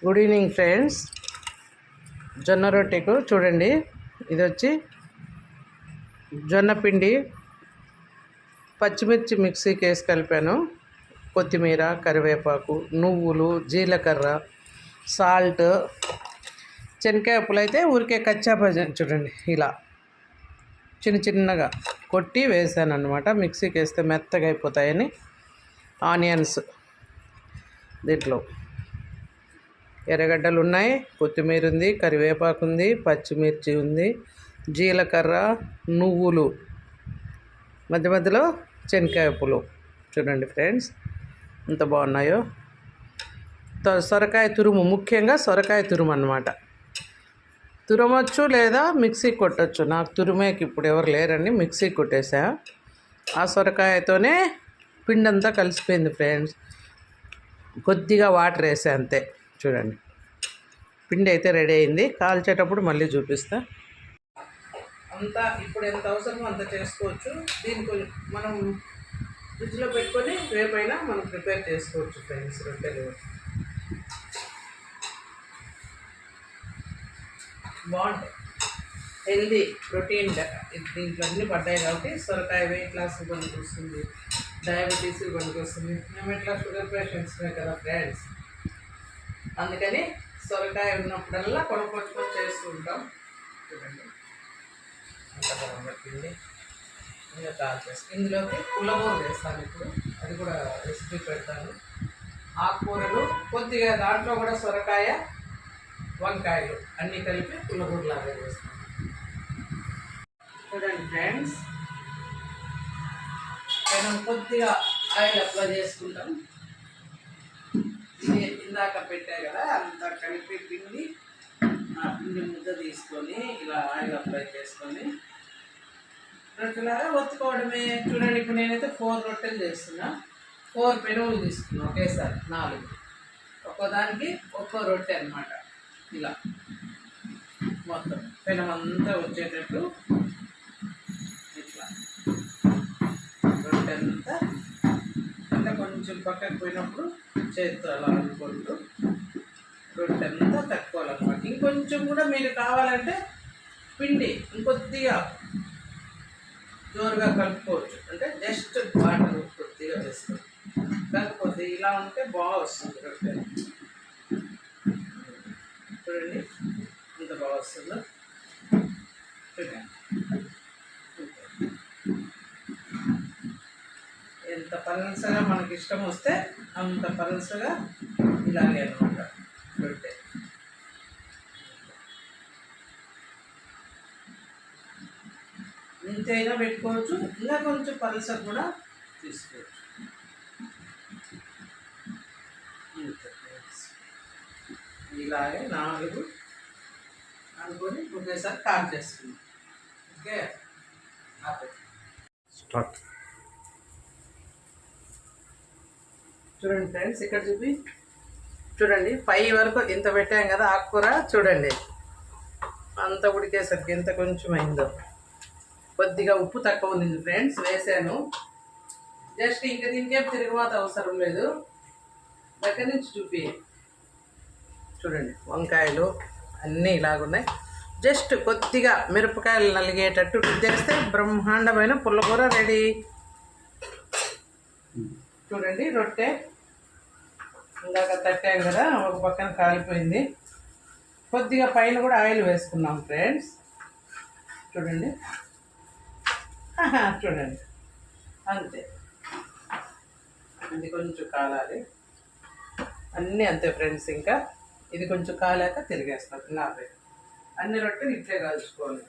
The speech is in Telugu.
Good evening friends. జొన్న రొట్టెకు చూడండి, ఇది వచ్చి జొన్న పిండి, పచ్చిమిర్చి మిక్సీకి వేసి కలిపాను, కొత్తిమీర, కరివేపాకు, నువ్వులు, జీలకర్ర, సాల్ట్, శనక్కాయ ఉప్పులు అయితే ఊరికే కచ్చా చూడండి ఇలా చిన్న చిన్నగా కొట్టి వేసాను అన్నమాట. మిక్సీకి వేస్తే మెత్తగా అయిపోతాయని. ఆనియన్స్, దీంట్లో ఎర్రగడ్డలు ఉన్నాయి, కొత్తిమీర ఉంది, కరివేపాకు ఉంది, పచ్చిమిర్చి ఉంది, జీలకర్ర, నువ్వులు, మధ్య మధ్యలో శనక్కాయ ఉప్పులు. చూడండి ఫ్రెండ్స్ ఎంత బాగున్నాయో. సొరకాయ తురుము, ముఖ్యంగా సొరకాయ తురుము అన్నమాట. తురమొచ్చు లేదా మిక్సీ కొట్టచ్చు. నాకు తురిమేకి ఇప్పుడు ఎవరు లేరండి, మిక్సీ కొట్టేసా. ఆ సొరకాయతోనే పిండి అంతా కలిసిపోయింది ఫ్రెండ్స్. కొద్దిగా వాటర్ వేసా అంతే. చూడండి పిండి అయితే రెడీ అయింది. కాల్చేటప్పుడు మళ్ళీ చూపిస్తా. అంతా ఇప్పుడు ఎంత అవసరమో అంత చేసుకోవచ్చు. దీనికి మనం ఫ్రిడ్జ్లో పెట్టుకొని రేపైనా మనం ప్రిపేర్ చేసుకోవచ్చు ఫ్రెండ్స్. రొట్టెలు బాగుంటాయి, హెల్దీ, ప్రోటీన్. దీంట్లో అన్నీ పడ్డాయి కాబట్టి సొరకాయ వెయిట్ లాస్ పనికి వస్తుంది, డయాబెటీస్ పనికి వస్తుంది. మేము ఎట్లా షుగర్ పేషెంట్స్మే కదా ఫ్రెండ్స్, అందుకని సొరకాయ ఉన్నప్పుడల్లా కొనుక్కొచ్చుకొని చేసుకుంటాం. చూడండి అంత పొలం పట్టింది. ఇంకా కాల్చేసి ఇందులోకి పుల్లగూర వేస్తాను ఇప్పుడు, అది కూడా రెసిపీ పెడతాను. ఆకుకూరలు కొద్దిగా, దాంట్లో కూడా సొరకాయ, వంకాయలు అన్నీ కలిపి పుల్లగూరలాగా వేస్తాను. చూడండి ఫ్రెండ్స్, మనం కొద్దిగా ఆయిల్ అప్లై చేసుకుంటాం. ఇందాక పెట్టాయి కదా, అంతా కలిపి పిండి ముద్ద తీసుకొని ఇలా ఆయిల్ అప్లై చేసుకొని రొట్టెలాగా ఒత్తుకోవడమే. చూడండి ఇప్పుడు నేనైతే 4 రొట్టెలు చేస్తున్నా. 4 పెనుములు తీసుకున్నా ఒకేసారి, 4, ఒక్కోదానికి ఒక్కో రొట్టె అన్నమాట. ఇలా మొత్తం పెనమంతా వచ్చేటట్టు ఇట్లా రొట్టె అంతా అంటే కొంచెం పక్కకు పోయినప్పుడు చేతితో అలా అనుకుంటూ రొట్టె అంతా తక్కువాలన్నమాట. ఇంకొంచెం కూడా మీరు కావాలంటే పిండి ఇంకొద్దిగా జోరుగా కలుపుకోవచ్చు. అంటే జస్ట్ వాటర్ కొద్దిగా వేసుకోవచ్చు. కాకపోతే ఇలా ఉంటే బాగా వస్తుంది రొట్టె. చూడండి ఎంత బాగా వస్తుందో. చూడండి ఎంత పలసగా మనకి ఇష్టం వస్తే అంత పలసగా ఇలాగే అనమాట రొట్టె. ఇంతైనా పెట్టుకోవచ్చు, ఇంకా కొంచెం పలసగా కూడా తీసుకోవచ్చు. ఇలాగే 4 అనుకొని ఒకేసారి కాల్ చేసుకుందాం. Okay start. చూడండి ఫ్రెండ్స్, ఇక్కడ చూడండి 5 వరకు ఇంత పెట్టాం కదా ఆకుకూర. చూడండి అంత ఉడికేసరికి ఎంత కొంచెం అయిందో. కొద్దిగా ఉప్పు తక్కువ ఉంది ఫ్రెండ్స్, వేసాను. జస్ట్ ఇంకా దీనికేం తిరుగుబాటు అవసరం లేదు. దగ్గర నుంచి చూడండి వంకాయలు అన్నీ ఇలాగున్నాయి. జస్ట్ కొద్దిగా మిరపకాయలు నలిగేటట్టు చేస్తే బ్రహ్మాండమైన పుల్లకూర రెడీ. చూడండి రొట్టె ఇందాక తట్టాం కదా, ఒక పక్కన కాలిపోయింది. కొద్దిగా పైన కూడా ఆయిల్ వేసుకున్నాం ఫ్రెండ్స్. చూడండి చూడండి అంతే. ఇది కొంచెం కాలాలి, అన్నీ అంతే ఫ్రెండ్స్. ఇంకా ఇది కొంచెం కాలాక తిరిగేస్తాం. అన్ని రొట్టెలు ఇట్లే కాల్చుకోవాలి.